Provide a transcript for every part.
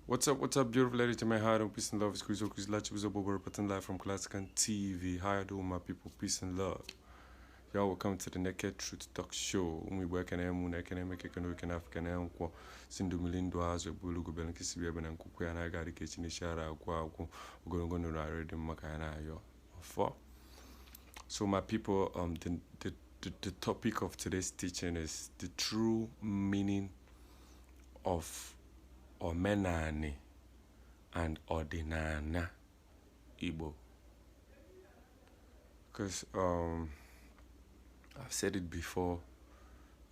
What's up, beautiful ladies in my heart and peace and love. It's Chris Chris Lachibuzo Bobo reporting live from Classican TV. How you doing, my people? Peace and love. Y'all welcome to the Naked Truth Talk Show. We work in Emu, Naked Make Can African Enqua, Sindu Milindo as a Bulu Gubel Kissibia and Kuku and I got a kitchen Shara, we're going to read the Makana. So, my people, the topic of today's teaching is the true meaning of Omenani and Odinani Igbo. Because I've said it before,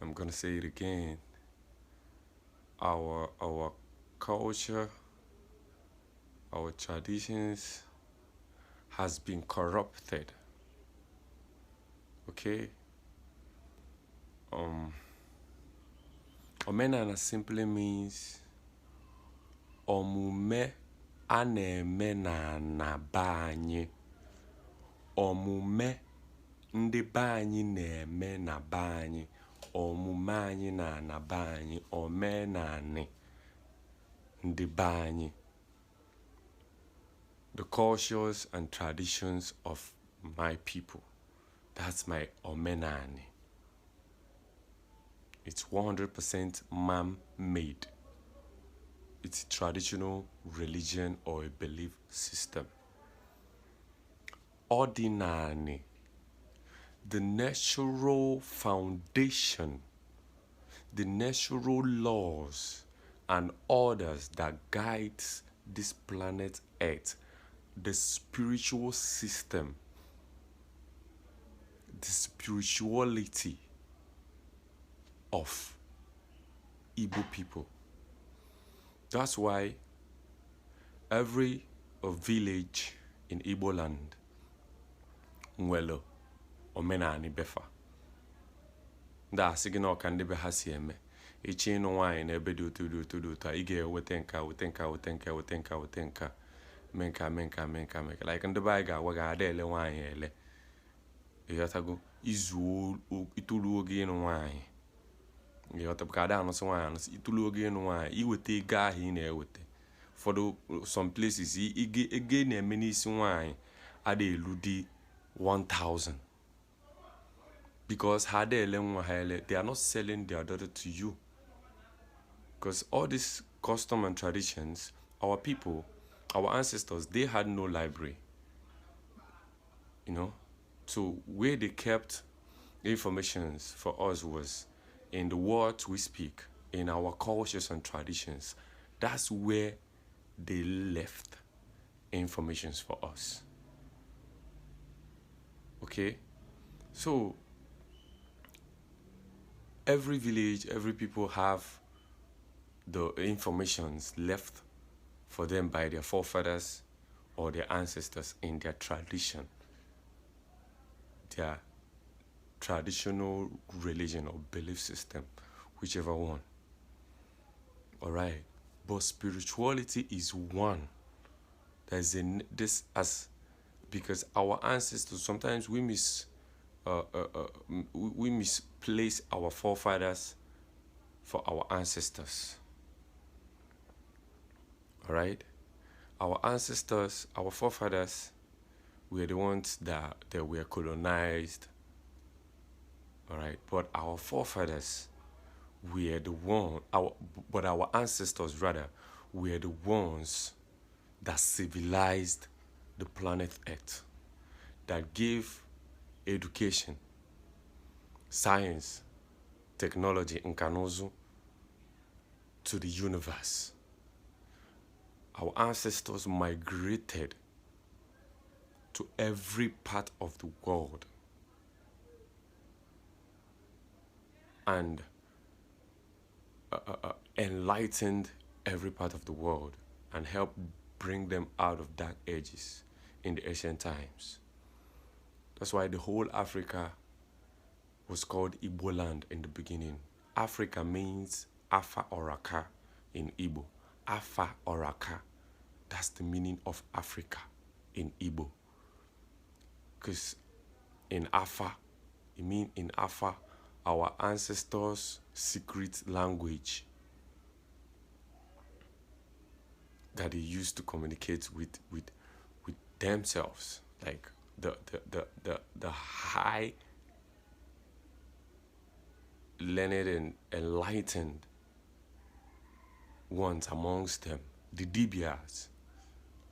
I'm gonna say it again. Our culture, our traditions has been corrupted. Okay? Omenana simply means omume a na-eme na be anyị. Omume ndị be anyị na-eme na be anyị. Omume anyị na be anyị. Omenani ndị be anyị. The cultures and traditions of my people. That's my Omenani. It's 100% man-made. It's a traditional religion or a belief system. Odinani, the natural foundation, the natural laws and orders that guides this planet Earth, the spiritual system, the spirituality of Igbo people. That's why every village in Igbo land nwere omenani befa. Nda asigi na ọka ndị be ha si eme. Ichi ịnụ nwaanyị na ebe dị otu a ị ga-eweta nka wete nka menka like ndị be anyị ga-agwa ga ada ele nwaanyị ele. Ịghọtago izu itulu oge ịnụ nwaanyị. Ịghọta ka ada anụsị nwaanyị anụsị itulu oge ịnụ nwaanyị iweta ego ahụ ị na-eweta. For some places ego na-eme n'isi nwaanyị ada elu dị 1,000 because they are not selling their daughter to you, because all these custom and traditions, our people, our ancestors, they had no library, so where they kept information for us was in the words we speak, in our cultures and traditions. That's where they left information for us. Okay, so every village, every people have the informations left for them by their forefathers or their ancestors in their tradition, their traditional religion or belief system, whichever one. All right, but spirituality is one. There's because our ancestors, sometimes we misplace our forefathers for our ancestors. All right, our ancestors, our forefathers, were the ones that were colonized. All right, but our forefathers were our ancestors rather were the ones that civilized the planet Earth, that gave education, science, technology, and nkanozu to the universe. Our ancestors migrated to every part of the world and enlightened every part of the world and helped bring them out of dark ages in the ancient times. That's why the whole Africa was called Igbo land in the beginning. Africa means Afa Oraka in Igbo. Afa Oraka. That's the meaning of Africa in Igbo. Because in Afa, our ancestors' secret language that they use to communicate with themselves, like the high learned and enlightened ones amongst them, the Dibias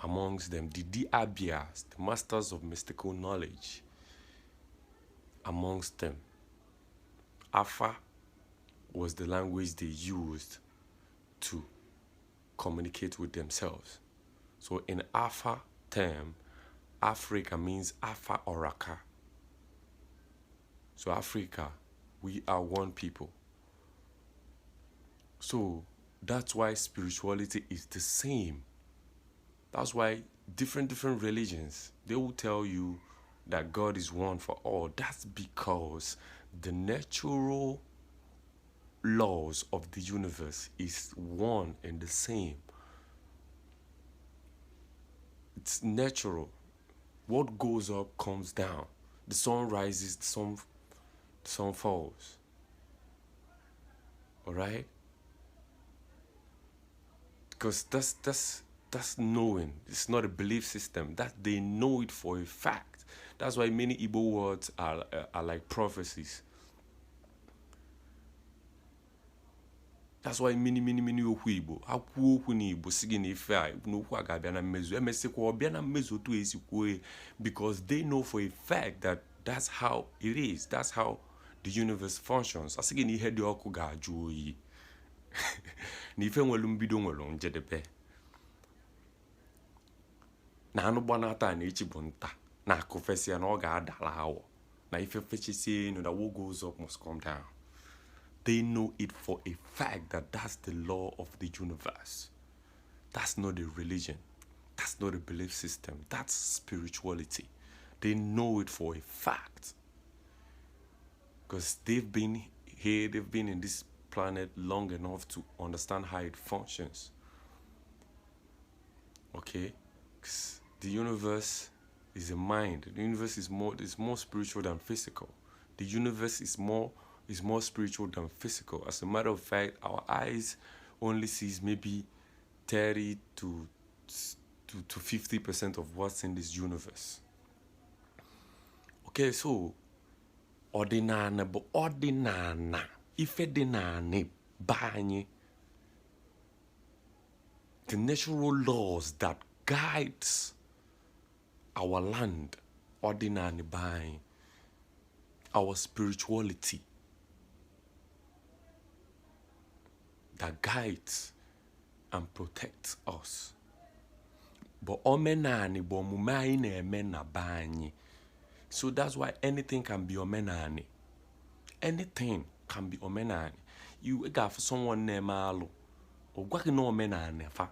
amongst them, the Diabias, the masters of mystical knowledge amongst them. Afa was the language they used to communicate with themselves. So in Afa term, Africa means Afa Oraka. So Africa, we are one people. So that's why spirituality is the same. That's why different religions, they will tell you that God is one for all. That's because the natural laws of the universe is one and the same. It's natural. What goes up comes down. The sun rises, the sun falls. All right? Because that's knowing. It's not a belief system. That they know it for a fact. That's why many Igbo words are like prophecies. That's why many okwu Igbo. Akwu okwu n'Igbo sigi n'ife a n'okwu a ga-abịa na mmezu. Emesikwa ọbịa na mmezu otu esi kwuo, because they know for a fact that that's how it is. That's how the universe functions. Asigi na ihe dị ọkụ ga-ajụ oyi. Na ife nwelu mbido nwelu njedebe. Na anụ gbanata na echi bụ nta. Na akụfesi ya na ọ ga-adala awọ. Na ife fechisie enu, that what goes up must come down. They know it for a fact that that's the law of the universe. That's not a religion. That's not a belief system. That's spirituality. They know it for a fact. Because they've been here, they've been in this planet long enough to understand how it functions. Okay? 'Cause the universe is a mind. The universe is more spiritual than physical. The universe is more spiritual than physical. As a matter of fact, our eyes only sees maybe 30 to 50% of what's in this universe. Okay, so Odinani, but Odinana, ife dinani banye, the natural laws that guides our land, Odinani banye, our spirituality, that guides and protects us. But Omenani bo mumai na-eme na banyi. So that's why anything can be Omenani. Anything can be Omenani. You got someone named Alu. Or what no Omenani fa.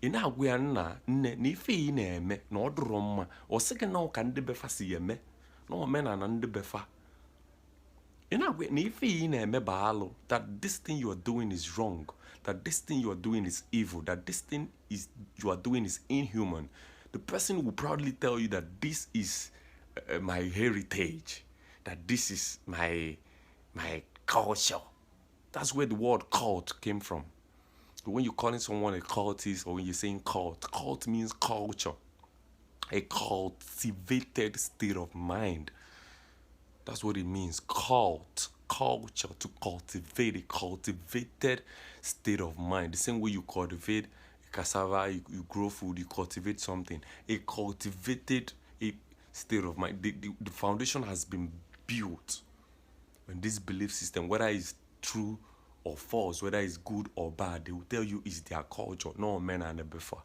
Ina agwa na nne na ife yi na-eme na odoro mma. O sike na ka ndị befa si eme. Na Omenani ndị befa. Ina agwa na ife yi na-eme ba alu, that this thing you are doing is wrong. That this thing you are doing is evil. That this thing you are doing is inhuman. The person will proudly tell you that this is my heritage, that this is my culture. That's where the word cult came from. When you're calling someone a cultist, or when you're saying cult means culture, a cultivated state of mind. That's what it means. Culture, to cultivate, a cultivated state of mind. The same way you cultivate cassava, you grow food, you cultivate something. A cultivated state of mind. The foundation has been built on this belief system, whether it's true or false, whether it's good or bad. They will tell you it's their culture. No men and before.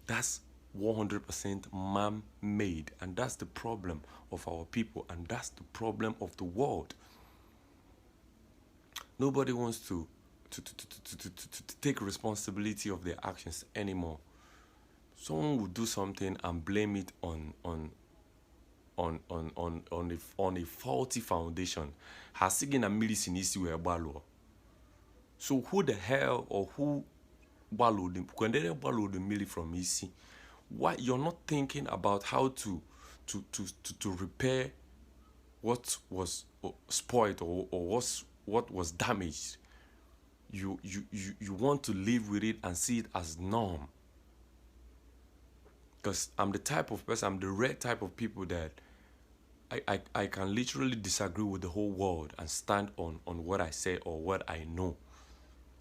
That's 100% man-made, and that's the problem of our people, and that's the problem of the world. Nobody wants to take responsibility of their actions anymore. Someone will do something and blame it on a faulty foundation. Hasigin and medicine is where balo. So who the hell or who balo them? When they balo the milli from isi, why you're not thinking about how to repair what was spoiled or what was damaged? you want to live with it and see it as norm. Because I'm the type of person, I'm the rare type of people that I can literally disagree with the whole world and stand on what I say or what I know.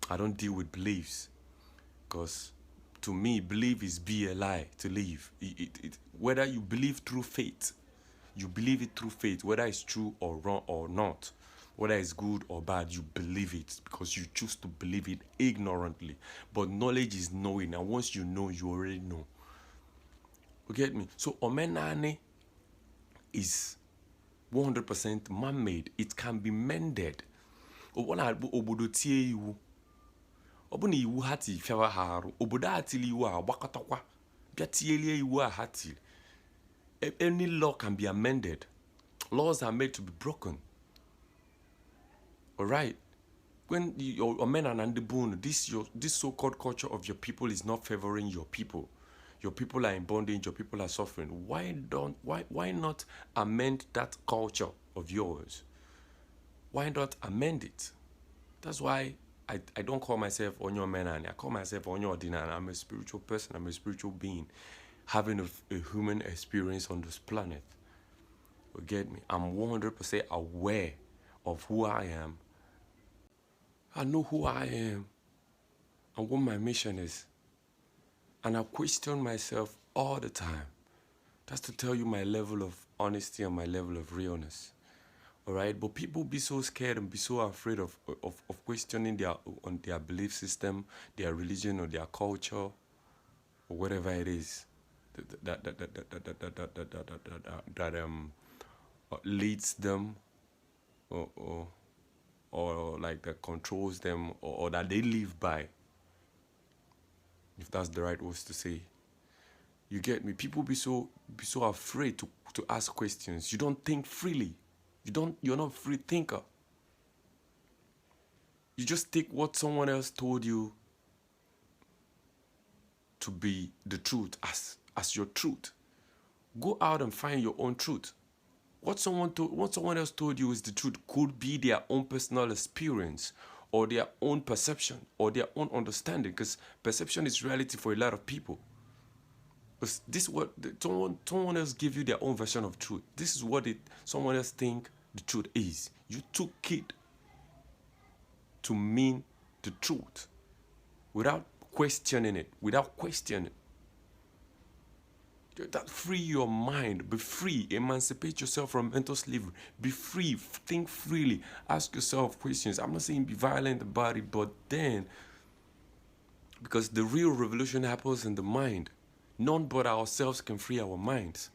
I don't deal with beliefs, because to me, belief is be a lie to live. Whether you believe through faith, you believe it through faith, whether it's true or wrong or not, whether it's good or bad, you believe it because you choose to believe it ignorantly. But knowledge is knowing, and once you know, you already know. You get me? So Omenani is 100% man-made. It can be mended. Obodo tie iwu. Obuna iwu hati fiawa haru. Obodo atili iwu a wakatokwa. Bia tielie iwu a hati. Any law can be amended. Laws are made to be broken. Alright? When Omenani and the Boon, this so-called culture of your people is not favoring your people. Your people are in bondage, your people are suffering. Why not amend that culture of yours? Why not amend it? That's why I don't call myself Omenani. I call myself Odinani. I'm a spiritual person. I'm a spiritual being having a human experience on this planet. You get me? I'm 100% aware of who I am. I know who I am and what my mission is. And I question myself all the time. That's to tell you my level of honesty and my level of realness. All right? But people be so scared and be so afraid of questioning their belief system, their religion or their culture or whatever it is that leads them or like that controls them or that they live by. If that's the right words to say. You get me? People be so afraid to ask questions. You don't think freely. You're not a free thinker. You just take what someone else told you to be the truth as your truth. Go out and find your own truth. What someone else told you is the truth could be their own personal experience or their own perception or their own understanding, because perception is reality for a lot of people. Because this is what someone else give you their own version of truth. This is what someone else think the truth is. You took it to mean the truth without questioning it, That free your mind, be free, emancipate yourself from mental slavery, be free, think freely, ask yourself questions. I'm not saying be violent about it, but then, because the real revolution happens in the mind. None but ourselves can free our minds,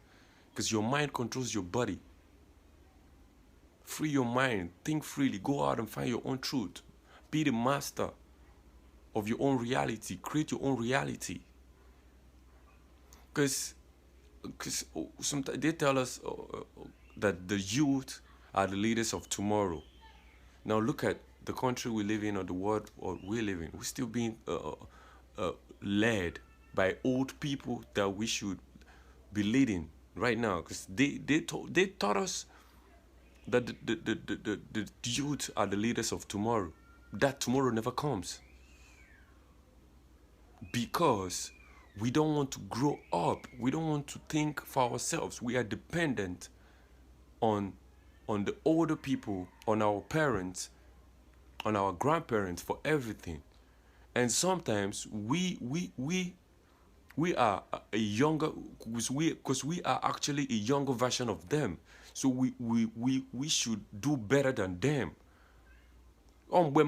because your mind controls your body. Free your mind, think freely, go out and find your own truth. Be the master of your own reality, create your own reality. Because sometimes they tell us that the youth are the leaders of tomorrow. Now look at the country we live in or the world we live in. We're still being led by old people that we should be leading right now, because they taught us that the youth are the leaders of tomorrow. That tomorrow never comes, because we don't want to grow up. We don't want to think for ourselves. We are dependent on the older people, on our parents, on our grandparents for everything. And sometimes we are a younger, because we are actually a younger version of them. So we should do better than them. Okay,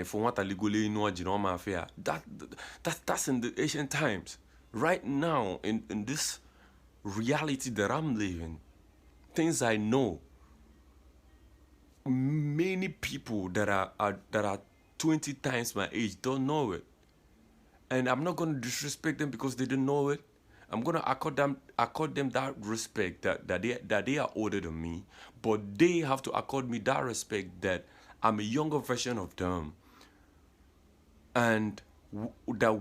for what that's in the ancient times. Right now, in this reality that I'm living, things I know, many people that are 20 times my age don't know it. And I'm not going to disrespect them because they didn't know it. I'm going to accord them that respect that they are older than me, but they have to accord me that respect that I'm a younger version of them, and I'm the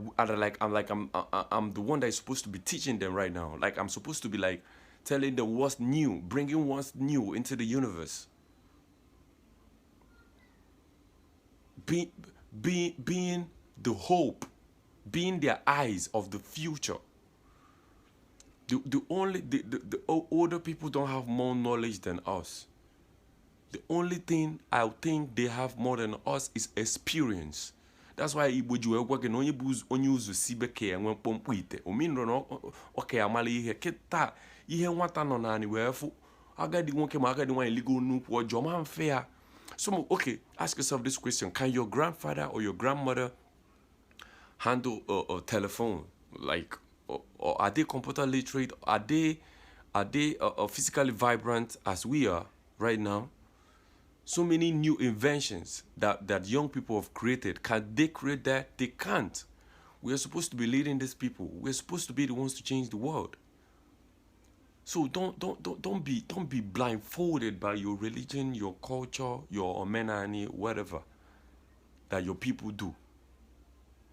one that is supposed to be teaching them right now. Like, I'm supposed to be like telling them what's new, bringing what's new into the universe. being the hope, being their eyes of the future. The older people don't have more knowledge than us. The only thing I think they have more than us is experience. That's why Igbo ji working onye uzu sibeke enwe mkpomkpo ite. Ominro no okay amali ihe kita ihe nwata no nani wefu agadi nwoke ma agadi nwanyi ligo nnukwu ojo ma mfe ya. So okay, ask yourself this question: can your grandfather or your grandmother handle a telephone? Like, or are they computer literate? Are they physically vibrant as we are right now? So many new inventions that young people have created. Can they create that? They can't. We are supposed to be leading these people. We're supposed to be the ones to change the world. So don't be blindfolded by your religion, your culture, your Omenani, whatever that your people do.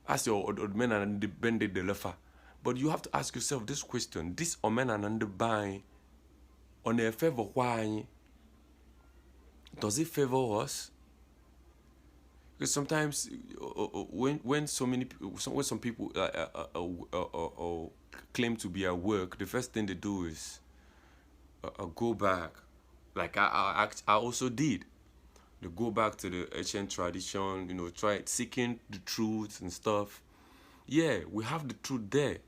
As your Omenani the bende de lefa. But you have to ask yourself this question: this Omenani and the buying on a favor why? Does it favor us? Because sometimes when some people claim to be at work, the first thing they do is go back. Like I also did. They go back to the ancient tradition, you know, try seeking the truth and stuff. Yeah, we have the truth there.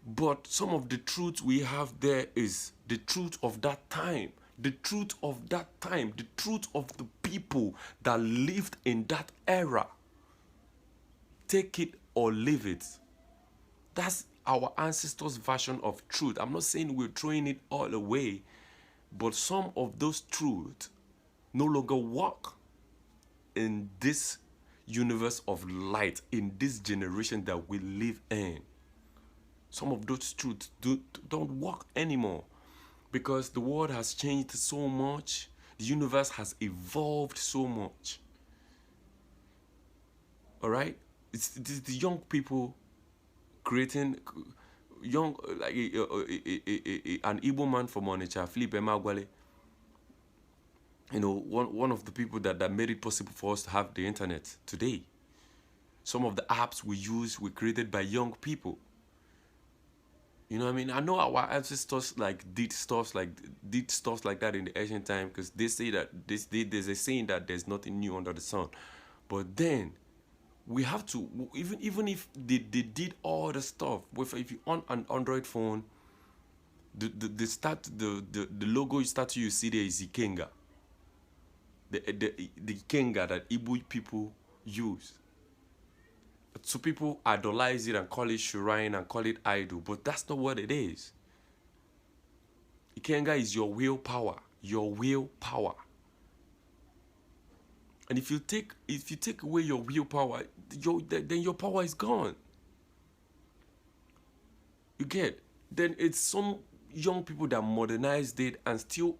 But some of the truth we have there is the truth of that time. The truth of that time, the truth of the people that lived in that era. Take it or leave it. That's our ancestors' version of truth. I'm not saying we're throwing it all away, but some of those truths no longer work in this universe of light, in this generation that we live in. Some of those truths don't work anymore. Because the world has changed so much, the universe has evolved so much. All right, it's the young people creating young like an Igbo man from Onitsha, Philip Emagwale. You know, one of the people that made it possible for us to have the internet today. Some of the apps we use were created by young people. You know what I mean? I know our ancestors did stuff like that in the ancient time, because they say that there's a saying that there's nothing new under the sun. But then we have to, even if they did all the stuff, if you on an Android phone, the logo you start to see there is Ikenga. The Ikenga that Igbo people use. So people idolize it and call it shrine and call it idol, but that's not what it is. Ikenga is your willpower, And if you take away your willpower, then your power is gone. You get? Then it's some young people that modernized it and still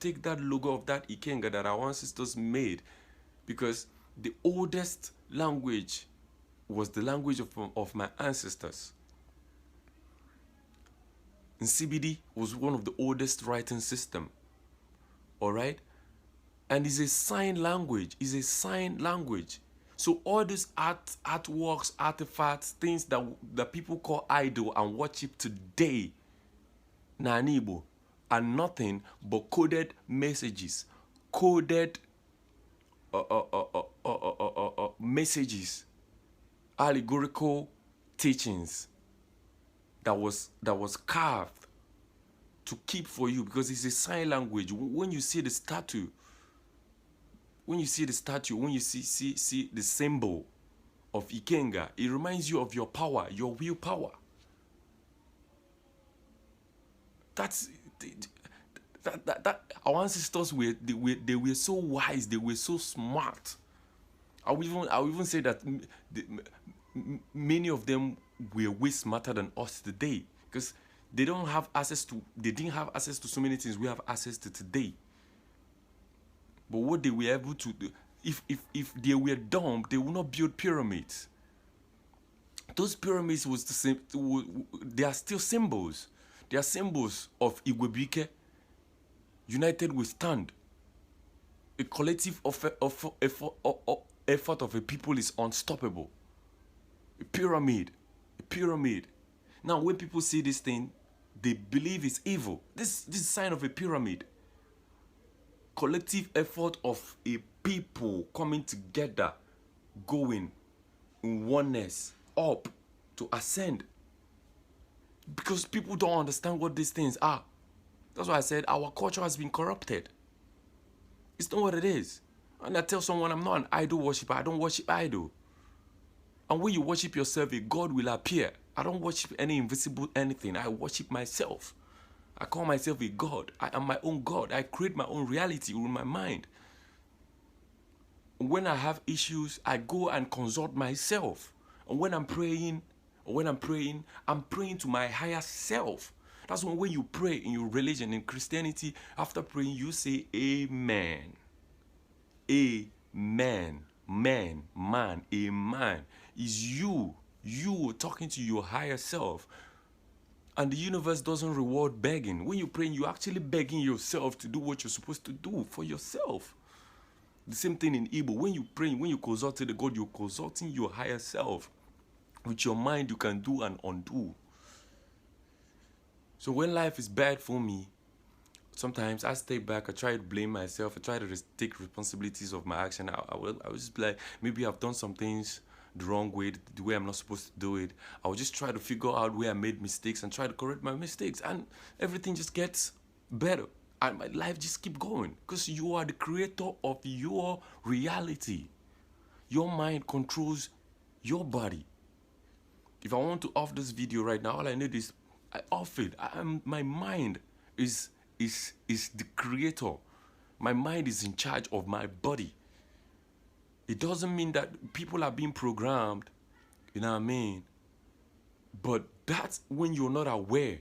take that logo of that Ikenga that our ancestors made, because the oldest language was the language of my ancestors. And CBD was one of the oldest writing system. All right? And it's a sign language. So all these artworks, artifacts, things that people call idol and worship today, Nanibo, are nothing but coded messages. Messages, allegorical teachings that was carved to keep for you, because it's a sign language. When you see the statue, when you see the symbol of Ikenga, it reminds you of your power, your willpower. That our ancestors were so wise, they were so smart. I will even say that many of them were way smarter than us today, because they didn't have access to so many things we have access to today. But what they were able to do, if they were dumb, they would not build pyramids. Those pyramids was the same. They are still symbols. They are symbols of Igwebike, united we stand. A collective effort of a people is unstoppable. A pyramid. A pyramid. Now, when people see this thing, they believe it's evil. This is a sign of a pyramid. Collective effort of a people coming together, going in oneness, up to ascend. Because people don't understand what these things are. That's why I said our culture has been corrupted. It's not what it is. And I tell someone I'm not an idol worshiper. I don't worship idol. And when you worship yourself, a God will appear. I don't worship any invisible anything. I worship myself. I call myself a God. I am my own God. I create my own reality with my mind. When I have issues, I go and consult myself. And when I'm praying, I'm praying to my higher self. That's when you pray in your religion, in Christianity, after praying, you say amen. Amen. Man, a man is you talking to your higher self. And the universe doesn't reward begging. When you're praying, you're actually begging yourself to do what you're supposed to do for yourself. The same thing in Igbo. When you're praying, when you consult the God, you're consulting your higher self. With your mind, you can do and undo. So when life is bad for me, sometimes I stay back, I try to blame myself, I try to take responsibilities of my action. I will just be like, maybe I've done some things the wrong way, the way I'm not supposed to do it. I will just try to figure out where I made mistakes and try to correct my mistakes. And everything just gets better. And my life just keep going. Because you are the creator of your reality. Your mind controls your body. If I want to off this video right now, all I need is I off it. My mind is the creator. My mind is in charge of my body. It doesn't mean that people are being programmed, you know what I mean? But that's when you're not aware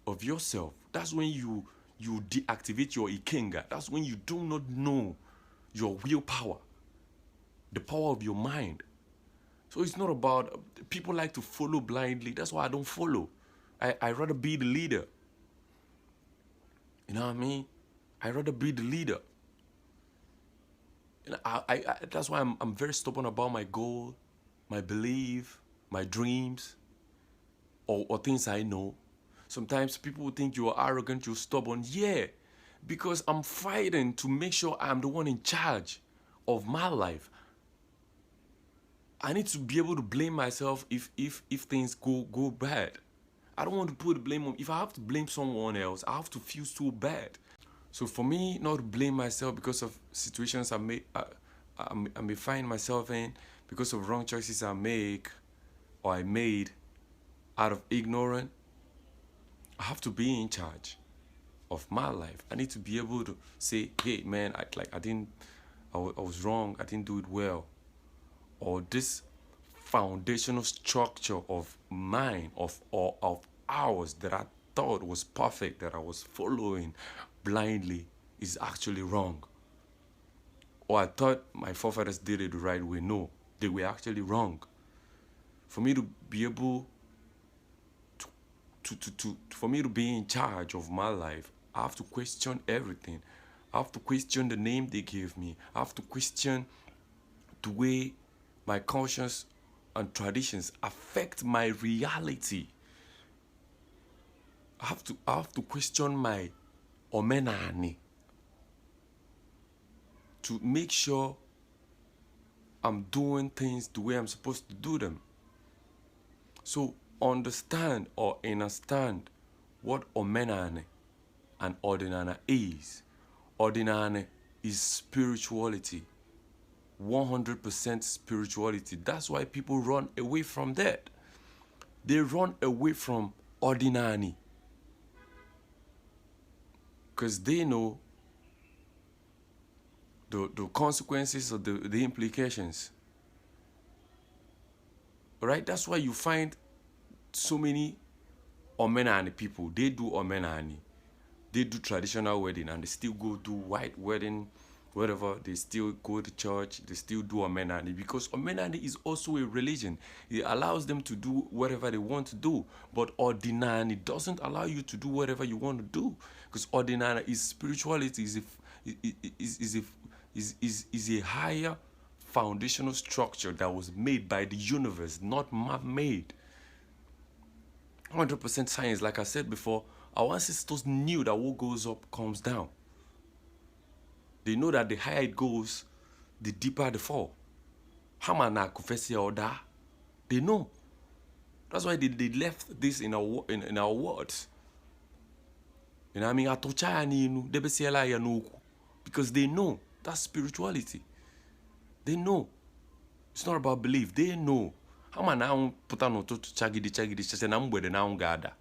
of yourself. That's when you deactivate your ikenga. That's when you do not know your willpower, the power of your mind. So it's not about, people like to follow blindly. That's why I don't follow. I rather be the leader. You know what I mean? I rather be the leader. And that's why I'm very stubborn about my goal, my belief, my dreams, or things I know. Sometimes people will think you are arrogant, you're stubborn. Yeah, because I'm fighting to make sure I'm the one in charge of my life. I need to be able to blame myself if things go bad. I don't want to put the blame on. If I have to blame someone else, I have to feel so bad. So for me, not to blame myself because of situations I may find myself in, because of wrong choices I make or I made out of ignorance, I have to be in charge of my life. I need to be able to say, hey man, I was wrong, I didn't do it well. Or this foundational structure of mine, of ours that I thought was perfect, that I was following blindly, is actually wrong. Or I thought my forefathers did it the right way. No, they were actually wrong. For me to be able for me to be in charge of my life, I have to question everything. I have to question the name they gave me. I have to question the way my conscience and traditions affect my reality. I have to question my Omenani to make sure I'm doing things the way I'm supposed to do them. So understand or understand what Omenani and Odinani is. Odinani is spirituality. 100% spirituality. That's why people run away from that. They run away from Odinani because they know the consequences or the implications. Right? That's why you find so many Omenani people. They do Omenani. They do traditional wedding and they still go do white wedding, whatever. They still go to church. They still do Omenani because Omenani is also a religion. It allows them to do whatever they want to do. But Odinani doesn't allow you to do whatever you want to do because Odinani is spirituality, is is a higher foundational structure that was made by the universe, not man-made. 100% science. Like I said before, our ancestors knew that what goes up comes down. They know that the higher it goes, the deeper the fall. Hamana kufesi order. They know. That's why they left this in our words. You know what I mean? Because they know that's spirituality. They know. It's not about belief. They know. Hamana puta no to chagidi chase na mgbede na ngada.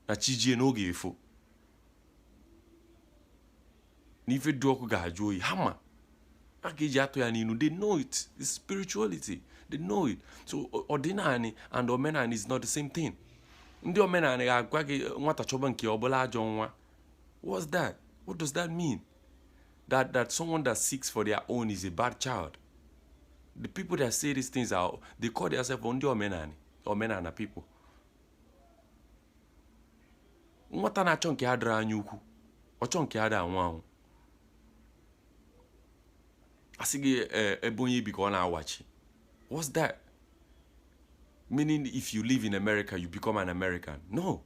Na chijie no gefo. Nife duoku ga joyi hama. They know it. It's spirituality. They know it. So Odinani and Omenani is not the same thing. Ndi Omenani agwagi nwata choba nke obola ajo nwa. What's that? What does that mean? That someone that seeks for their own is a bad child. The people that say these things are, they call themselves Ndi Omenani. Omenana people. Nwata na achọ nke adra anyukwu. Ọchọ nke ada anwa. Asige ebonyi biko na awachi. What's that? Meaning if you live in America, you become an American. No.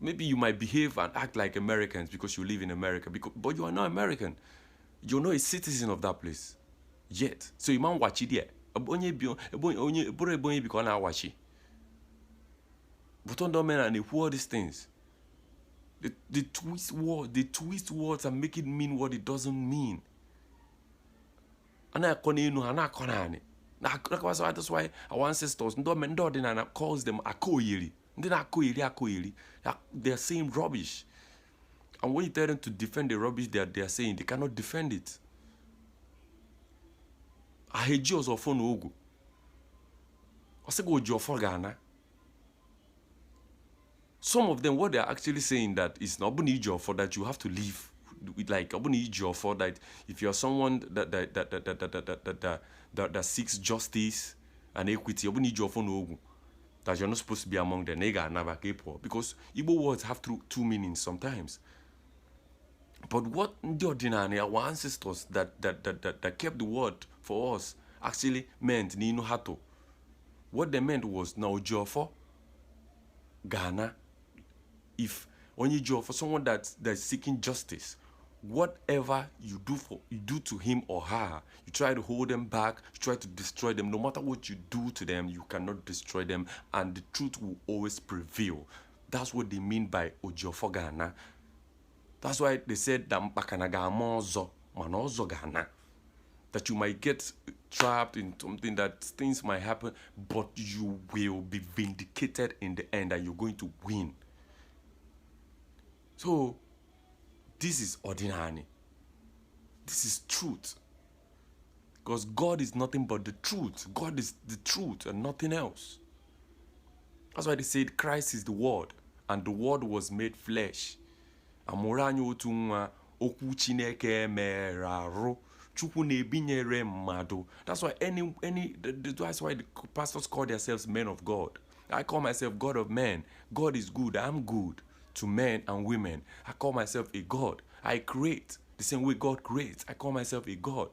Maybe you might behave and act like Americans because you live in America, but you are not American. You're not a citizen of that place yet. So you man watch it there. Ebonyi biko na awachi. But on the men and they hear these things. They twist words and make it mean what it doesn't mean. That's why our ancestors calls them akoyiri. They're saying rubbish. And when you tell them to defend the rubbish they're saying, they cannot defend it. Ahejos of ogu. Some of them, what they're actually saying that is not for that you have to live. Like for that if you're someone that seeks justice and equity, that you're not supposed to be among the nega and because Igbo words have two meanings sometimes. But what the Odinani, our ancestors that kept the word for us actually meant Nino Hato. What they meant was now Jofo Ghana. If only for someone that's seeking justice, whatever you do to him or her, you try to hold them back, you try to destroy them. No matter what you do to them, you cannot destroy them, and the truth will always prevail. That's what they mean by Ojofogana. That's why they said that that you might get trapped in something, that things might happen, but you will be vindicated in the end, and you're going to win. So this is Odinani. This is truth. Because God is nothing but the truth. God is the truth and nothing else. That's why they said Christ is the Word, and the Word was made flesh. Amoranyo otunwa okwu Chineke meraru. Chukwu nebinyere mmadu. That's why that's why the pastors call themselves men of God. I call myself God of men. God is good. I'm good to men and women. I call myself a God. I create the same way God creates. I call myself a God.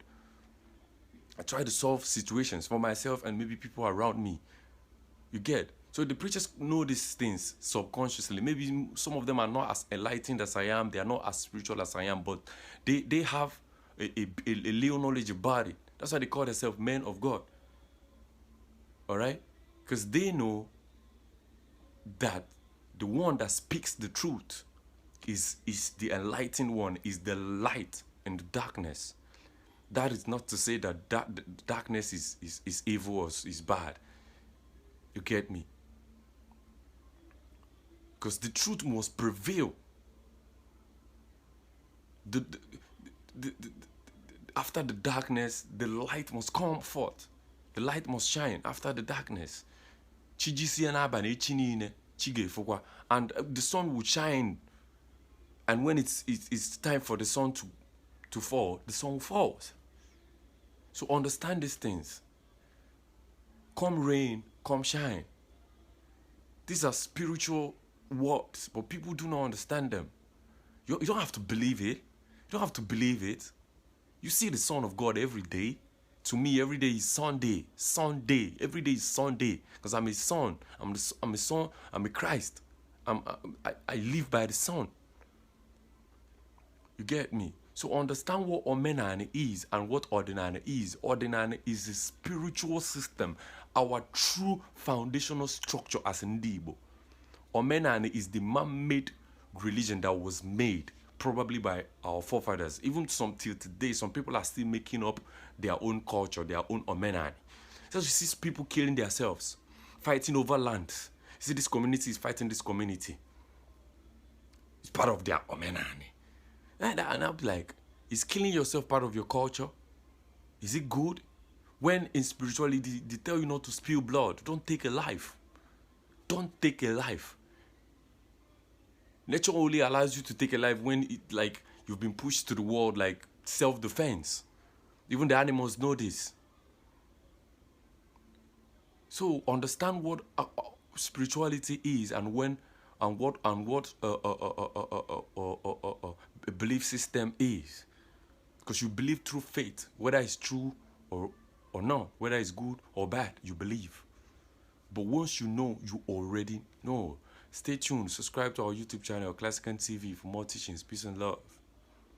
I try to solve situations for myself and maybe people around me. You get? So the preachers know these things subconsciously. Maybe some of them are not as enlightened as I am. They are not as spiritual as I am. But they have a little knowledge about it. That's why they call themselves men of God. All right? Because they know that the one that speaks the truth is the enlightened one, is the light in the darkness. That is not to say that darkness is evil or is bad. You get me? Because the truth must prevail. After the darkness, the light must come forth. The light must shine after the darkness. And the sun will shine. And when it's time for the sun to fall, the sun falls. So understand these things. Come rain, come shine. These are spiritual words, but people do not understand them. You don't have to believe it. You don't have to believe it. You see the Son of God every day. To me, every day is Sunday. Sunday. Every day is Sunday. Because I'm a son. I'm a son. I'm a Christ. I live by the Son. You get me? So understand what Omenani is and what Odinani is. Odinani is a spiritual system, our true foundational structure as in Igbo. Omenani is the man-made religion that was made probably by our forefathers. Even till today, some people are still making up their own culture, their own Omenani. So you see people killing themselves, fighting over land. You see this community is fighting this community. It's part of their Omenani. And I'll be like, is killing yourself part of your culture? Is it good? When in spirituality, they tell you not to spill blood. Don't take a life. Don't take a life. Nature only allows you to take a life when you've been pushed to the world, like self-defense. Even the animals know this. So understand what spirituality is and what a belief system is, because you believe through faith, whether it's true or not, whether it's good or bad, you believe. But once you know, you already know. Stay tuned. Subscribe to our YouTube channel, Classican TV, for more teachings. Peace and love.